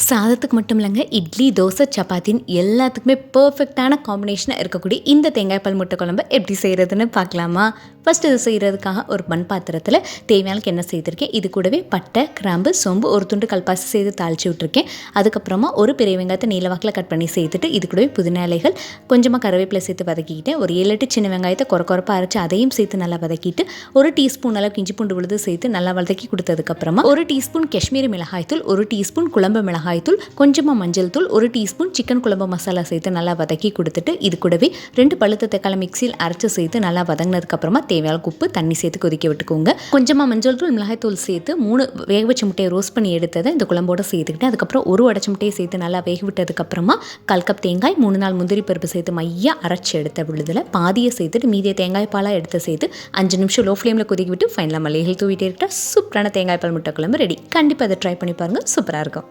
சாதத்துக்கு மட்டும் இல்லைங்க, இட்லி, தோசை, சப்பாத்தின்னு எல்லாத்துக்குமே பெர்ஃபெக்டான காம்பினேஷனாக இருக்கக்கூடிய இந்த தேங்காய் பால் முட்டை குழம்பு எப்படி செய்கிறதுன்னு பார்க்கலாமா? ஃபஸ்ட்டு இது செய்கிறதுக்காக ஒரு மண் பாத்திரத்தில் தேவையான எண்ணெய் சேர்த்துருக்கேன். இது கூடவே பட்டை, கிராம்பு, சோம்பு, ஒரு துண்டு கல்பாசி செய்து தாளித்து விட்டுருக்கேன். அதுக்கப்புறமா ஒரு பெரிய வெங்காயத்தை நீல வாக்கில் கட் பண்ணி சேர்த்துட்டு இது கூடவே புதினா இலைகள், கொஞ்சமாக கருவேப்பிலை சேர்த்து வதக்கிக்கிட்டேன். ஒரு 7-8 சின்ன வெங்காயத்தை கொரப்பாக அரைச்சி அதையும் சேர்த்து நல்லா வதக்கிட்டு, ஒரு டீஸ்பூன் அளவுக்கு இஞ்சி பூண்டு விழுது சேர்த்து நல்லா வதக்கி கொடுத்ததுக்கப்புறமா ஒரு டீஸ்பூன் காஷ்மீரி மிளகாய்த்தூள், ஒரு டீஸ்பூன் குழம்பு மிளகாய்த்தூள், கொஞ்சமாக மஞ்சள் தூள், ஒரு டீஸ்பூன் சிக்கன் குழம்பு மசாலா சேர்த்து நல்லா வதக்கி கொடுத்துட்டு இது கூடவே 2 பழுத்த தக்காளி மிக்சியில் அரைச்சி சேர்த்து நல்லா வதங்கினதுக்கப்புறமா தேவையான உப்பு தண்ணி சேர்த்து கொதிக்க விட்டுக்கோங்க. கொஞ்சமாக மஞ்சள் தூள், மிளகாய் தூள் சேர்த்து 3 வேக வச்ச முட்டையை ரோஸ்ட் பண்ணி எடுத்ததை இந்த குழம்போட சேர்த்துக்கிட்டு அதுக்கப்புறம் ஒரு உடச்ச முட்டையை சேர்த்து நல்லா வேக விட்டதுக்கப்புறமா 1/4 கப் தேங்காய், 3 நாள் முந்திரி பருப்பு சேர்த்து மையாக அரைச்சி எடுத்த விழுதில் பாதியை சேர்த்துட்டு மீதியை தேங்காய் பாலாக எடுத்து சேர்த்து 5 நிமிஷம் லோ ஃப்ளேமில் கொதிக்க விட்டு ஃபைனலாக மல்லிகைகள் தூவிட்டே இருக்கிட்டா சூப்பரான தேங்காய் பால் முட்டை குழம்பு ரெடி. கண்டிப்பாக அதை ட்ரை பண்ணி பாருங்கள், சூப்பராக இருக்கும்.